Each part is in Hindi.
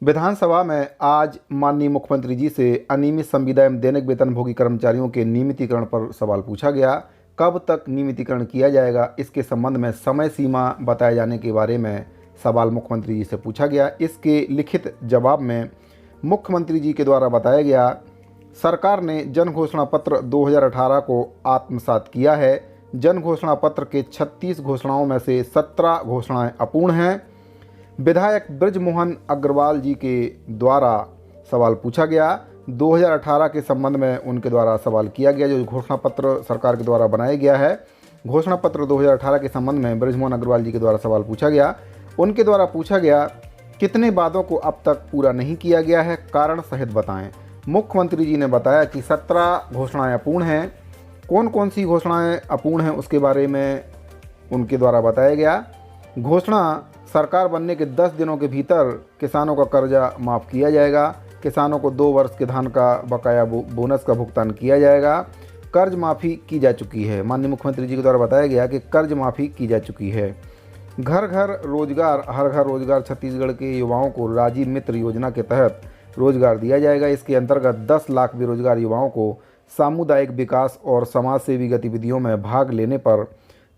विधानसभा में आज माननीय मुख्यमंत्री जी से अनियमित संविदा एवं दैनिक वेतनभोगी कर्मचारियों के नियमितीकरण पर सवाल पूछा गया। कब तक नियमितीकरण किया जाएगा, इसके संबंध में समय सीमा बताए जाने के बारे में सवाल मुख्यमंत्री जी से पूछा गया। इसके लिखित जवाब में मुख्यमंत्री जी के द्वारा बताया गया, सरकार ने जन घोषणा पत्र 2018 को आत्मसात किया है। जन घोषणा पत्र के 36 घोषणाओं में से 17 घोषणाएं अपूर्ण हैं। विधायक बृजमोहन अग्रवाल जी के द्वारा सवाल पूछा गया। 2018 के संबंध में उनके द्वारा सवाल किया गया, जो घोषणा पत्र सरकार के द्वारा बनाया गया है। घोषणा पत्र 2018 के संबंध में बृजमोहन अग्रवाल जी के द्वारा सवाल पूछा गया। उनके द्वारा पूछा गया, कितने वादों को अब तक पूरा नहीं किया गया है, कारण सहित बताएं। मुख्यमंत्री जी ने बताया कि 17 घोषणाएं अपूर्ण हैं। कौन कौन सी घोषणाएं अपूर्ण हैं उसके बारे में उनके द्वारा बताया गया। घोषणा, सरकार बनने के 10 दिनों के भीतर किसानों का कर्जा माफ़ किया जाएगा। किसानों को 2 वर्ष के धान का बकाया बोनस का भुगतान किया जाएगा। कर्ज माफ़ी की जा चुकी है। माननीय मुख्यमंत्री जी के द्वारा बताया गया कि कर्ज माफ़ी की जा चुकी है। घर घर रोजगार, हर घर रोजगार छत्तीसगढ़ के युवाओं को राजीव मित्र योजना के तहत रोजगार दिया जाएगा। इसके अंतर्गत 10 लाख बेरोजगार युवाओं को सामुदायिक विकास और समाज सेवी गतिविधियों में भाग लेने पर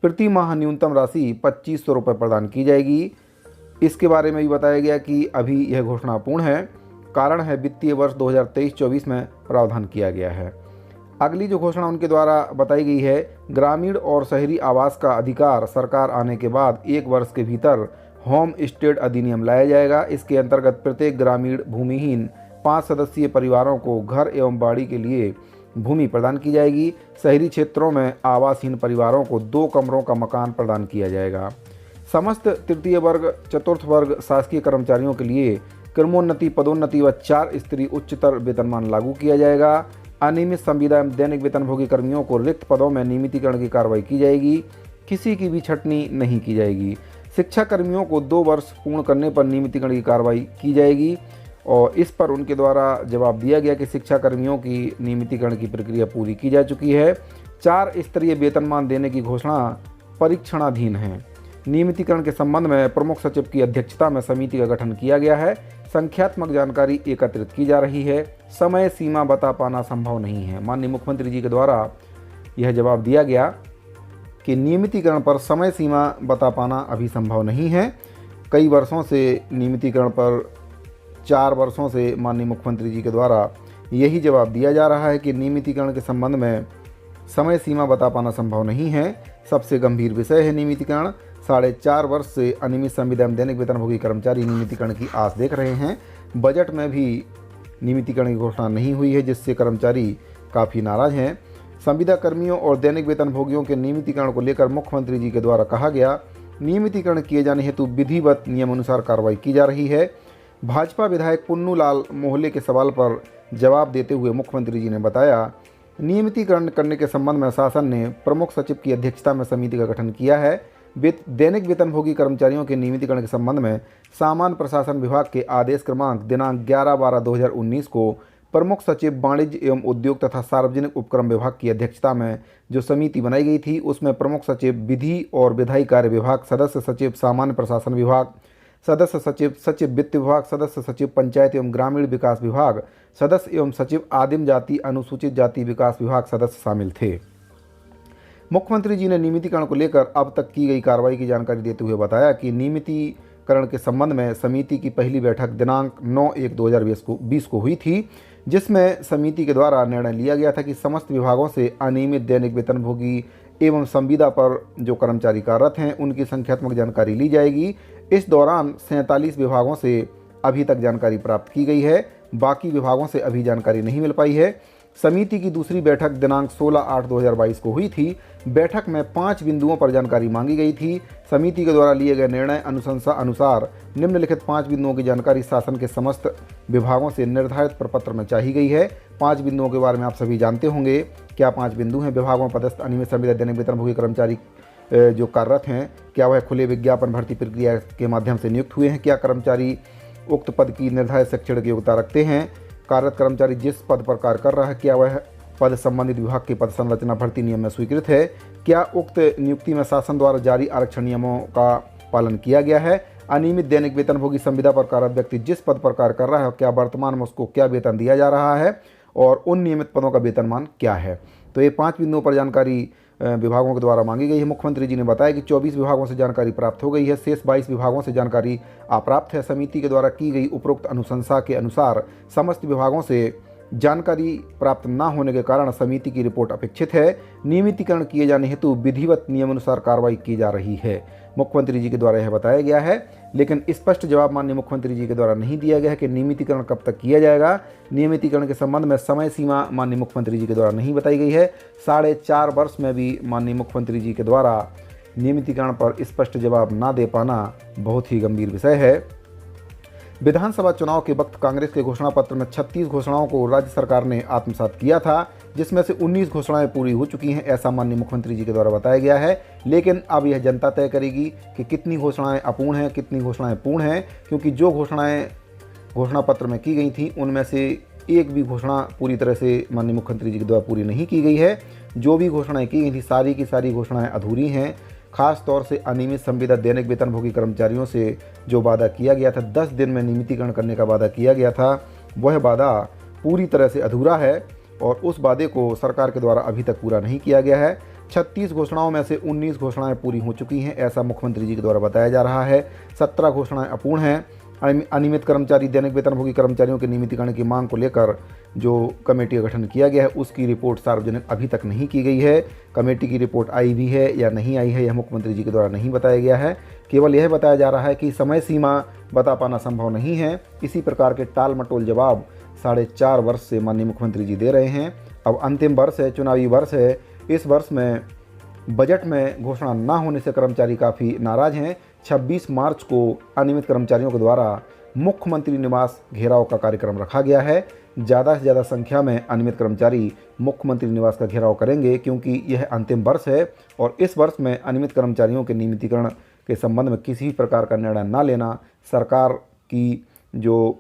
प्रति माह न्यूनतम राशि 2500 रुपये प्रदान की जाएगी। इसके बारे में भी बताया गया कि अभी यह घोषणा पूर्ण है। कारण है, वित्तीय वर्ष 2023-24 में प्रावधान किया गया है। अगली जो घोषणा उनके द्वारा बताई गई है, ग्रामीण और शहरी आवास का अधिकार सरकार आने के बाद 1 वर्ष के भीतर होम स्टे अधिनियम लाया जाएगा। इसके अंतर्गत प्रत्येक ग्रामीण भूमिहीन 5 सदस्यीय परिवारों को घर एवं बाड़ी के लिए भूमि प्रदान की जाएगी। शहरी क्षेत्रों में आवासहीन परिवारों को 2 कमरों का मकान प्रदान किया जाएगा। समस्त तृतीय वर्ग, चतुर्थ वर्ग शासकीय कर्मचारियों के लिए क्रमोन्नति, पदोन्नति व 4 स्तरीय उच्चतर वेतनमान लागू किया जाएगा। अनियमित संविदा एवं दैनिक वेतनभोगी कर्मियों को रिक्त पदों में नियमितीकरण की कार्रवाई की जाएगी। किसी की भी छंटनी नहीं की जाएगी। शिक्षा कर्मियों को 2 वर्ष पूर्ण करने पर नियमितीकरण की कार्रवाई की जाएगी। और इस पर उनके द्वारा जवाब दिया गया कि शिक्षा कर्मियों की नियमितीकरण की प्रक्रिया पूरी की जा चुकी है। 4 स्तरीय वेतनमान देने की घोषणा परीक्षणाधीन है। नियमितीकरण के संबंध में प्रमुख सचिव की अध्यक्षता में समिति का गठन किया गया है। संख्यात्मक जानकारी एकत्रित की जा रही है। समय सीमा बता पाना संभव नहीं है। माननीय मुख्यमंत्री जी के द्वारा यह जवाब दिया गया कि नियमितीकरण पर समय सीमा बता पाना अभी संभव नहीं है। कई वर्षों से नियमितीकरण पर 4 वर्षों से माननीय मुख्यमंत्री जी के द्वारा यही जवाब दिया जा रहा है कि नियमितीकरण के संबंध में समय सीमा बता पाना संभव नहीं है। सबसे गंभीर विषय है नियमितीकरण। 4.5 वर्ष से अनियमित संविदा एवं दैनिक वेतनभोगी कर्मचारी नियमितीकरण की आस देख रहे हैं। बजट में भी नियमितीकरण की घोषणा नहीं हुई है, जिससे कर्मचारी काफ़ी नाराज हैं। संविदा कर्मियों और दैनिक वेतनभोगियों के नियमितीकरण को लेकर मुख्यमंत्री जी के द्वारा कहा गया, नियमितीकरण किए जाने हेतु विधिवत नियमानुसार कार्रवाई की जा रही है। भाजपा विधायक पुन्नू लाल मोहल्ले के सवाल पर जवाब देते हुए मुख्यमंत्री जी ने बताया, नियमितीकरण करने के संबंध में शासन ने प्रमुख सचिव की अध्यक्षता में समिति का गठन किया है। दैनिक वेतनभोगी कर्मचारियों के नियमितीकरण के संबंध में सामान्य प्रशासन विभाग के आदेश क्रमांक दिनांक 11/12/2019 को प्रमुख सचिव वाणिज्य एवं उद्योग तथा सार्वजनिक उपक्रम विभाग की अध्यक्षता में जो समिति बनाई गई थी, उसमें प्रमुख सचिव विधि और विधायी कार्य विभाग, सदस्य सचिव सामान्य प्रशासन विभाग, सदस्य सचिव सचिव वित्त विभाग, सदस्य सचिव पंचायत एवं ग्रामीण विकास विभाग, सदस्य एवं सचिव आदिम जाति अनुसूचित जाति विकास विभाग सदस्य शामिल थे। मुख्यमंत्री जी ने नियमितीकरण को लेकर अब तक की गई कार्रवाई की जानकारी देते हुए बताया कि नियमितीकरण के संबंध में समिति की पहली बैठक दिनांक 9/1/2020 को हुई थी, जिसमें समिति के द्वारा निर्णय लिया गया था कि समस्त विभागों से अनियमित दैनिक वेतनभोगी एवं संविदा पर जो कर्मचारी कार्यरत हैं उनकी संख्यात्मक जानकारी ली जाएगी। इस दौरान 47 विभागों से अभी तक जानकारी प्राप्त की गई है। बाकी विभागों से अभी जानकारी नहीं मिल पाई है। समिति की दूसरी बैठक दिनांक 16/8/2022 को हुई थी। बैठक में 5 बिंदुओं पर जानकारी मांगी गई थी। समिति के द्वारा लिए गए निर्णय अनुशंसा अनुसार निम्नलिखित 5 बिंदुओं की जानकारी शासन के समस्त विभागों से निर्धारित प्रपत्र में चाही गई है। 5 बिंदुओं के बारे में आप सभी जानते होंगे। क्या 5 बिंदु हैं? विभागों में पदस्थ अनियमित संविदा दैनिक वेतनभोगी कर्मचारी जो कार्यरत हैं, क्या वह खुले विज्ञापन भर्ती प्रक्रिया के माध्यम से नियुक्त हुए हैं? क्या कर्मचारी उक्त पद की निर्धारित शैक्षणिक योग्यता रखते हैं? कार्यरत कर्मचारी जिस पद पर कार्य कर रहा है, क्या वह पद संबंधित विभाग के पद संरचना भर्ती नियम में स्वीकृत है? क्या उक्त नियुक्ति में शासन द्वारा जारी आरक्षण नियमों का पालन किया गया है? अनियमित दैनिक वेतनभोगी संविदा पर कार्यरत व्यक्ति जिस पद पर कार्य कर रहा है क्या वर्तमान में उसको क्या वेतन दिया जा रहा है और उन नियमित पदों का वेतनमान क्या है। तो ये 5 बिंदुओं पर जानकारी विभागों के द्वारा मांगी गई है। मुख्यमंत्री जी ने बताया कि 24 विभागों से जानकारी प्राप्त हो गई है, शेष 22 विभागों से जानकारी अप्राप्त है। समिति के द्वारा की गई उपरोक्त अनुशंसा के अनुसार समस्त विभागों से जानकारी प्राप्त न होने के कारण समिति की रिपोर्ट अपेक्षित है। नियमितीकरण किए जाने हेतु विधिवत नियमानुसार कार्रवाई की जा रही है, मुख्यमंत्री जी के द्वारा यह बताया गया है। लेकिन स्पष्ट जवाब माननीय मुख्यमंत्री जी के द्वारा नहीं दिया गया है कि नियमितीकरण कब तक किया जाएगा। नियमितीकरण के संबंध में समय सीमा माननीय मुख्यमंत्री जी के द्वारा नहीं बताई गई है। 4.5 वर्ष में भी माननीय मुख्यमंत्री जी के द्वारा नियमितीकरण पर स्पष्ट जवाब न दे पाना बहुत ही गंभीर विषय है। विधानसभा चुनाव के वक्त कांग्रेस के घोषणा पत्र में 36 घोषणाओं को राज्य सरकार ने आत्मसात किया था, जिसमें से 19 घोषणाएं पूरी हो चुकी हैं, ऐसा माननीय मुख्यमंत्री जी के द्वारा बताया गया है। लेकिन अब यह जनता तय करेगी कि कितनी घोषणाएं अपूर्ण हैं, कितनी घोषणाएं पूर्ण हैं, क्योंकि जो घोषणाएं घोषणा पत्र में की गई थी उनमें से एक भी घोषणा पूरी तरह से माननीय मुख्यमंत्री जी के द्वारा पूरी नहीं की गई है। जो भी घोषणाएं की गई थी सारी की सारी घोषणाएं अधूरी हैं। खास तौर से अनियमित संविदा दैनिक वेतनभोगी कर्मचारियों से जो वादा किया गया था, 10 दिन में नियमितीकरण करने का वादा किया गया था, वह वादा पूरी तरह से अधूरा है और उस वादे को सरकार के द्वारा अभी तक पूरा नहीं किया गया है। 36 घोषणाओं में से 19 घोषणाएं पूरी हो चुकी हैं, ऐसा मुख्यमंत्री जी के द्वारा बताया जा रहा है। 17 घोषणाएं अपूर्ण हैं। अनियमित कर्मचारी दैनिक वेतनभोगी कर्मचारियों के नियमितीकरण की मांग को लेकर जो कमेटी का गठन किया गया है उसकी रिपोर्ट सार्वजनिक अभी तक नहीं की गई है। कमेटी की रिपोर्ट आई भी है या नहीं आई है यह मुख्यमंत्री जी के द्वारा नहीं बताया गया है। केवल यह बताया जा रहा है कि समय सीमा बता पाना संभव नहीं है। इसी प्रकार के टाल मटोल जवाब 4.5 वर्ष से माननीय मुख्यमंत्री जी दे रहे हैं। अब अंतिम वर्ष है, चुनावी वर्ष है। इस वर्ष में बजट में घोषणा न होने से कर्मचारी काफ़ी नाराज हैं। 26 मार्च को अनियमित कर्मचारियों के द्वारा मुख्यमंत्री निवास घेराव का कार्यक्रम रखा गया है। ज़्यादा से ज़्यादा संख्या में अनियमित कर्मचारी मुख्यमंत्री निवास का घेराव करेंगे, क्योंकि यह अंतिम वर्ष है और इस वर्ष में अनियमित कर्मचारियों के नियमितीकरण के संबंध में किसी प्रकार का निर्णय न लेना सरकार की जो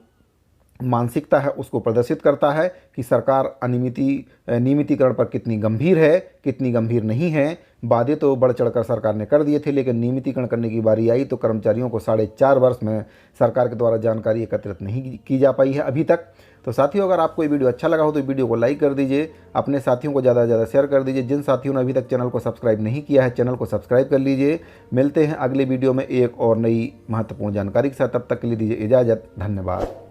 मानसिकता है उसको प्रदर्शित करता है कि सरकार नियमितीकरण पर कितनी गंभीर है, कितनी गंभीर नहीं है। वादे तो बढ़ चढ़कर सरकार ने कर दिए थे, लेकिन नियमितीकरण करने की बारी आई तो कर्मचारियों को 4.5 वर्ष में सरकार के द्वारा जानकारी एकत्रित नहीं की जा पाई है अभी तक। तो साथियों, अगर आपको ये वीडियो अच्छा लगा हो तो वीडियो को लाइक कर दीजिए, अपने साथियों को ज़्यादा से ज़्यादा शेयर कर दीजिए। जिन साथियों ने अभी तक चैनल को सब्सक्राइब नहीं किया है चैनल को सब्सक्राइब कर लीजिए। मिलते हैं अगले वीडियो में एक और नई महत्वपूर्ण जानकारी के साथ, तब तक के लिए दीजिए इजाज़त। धन्यवाद।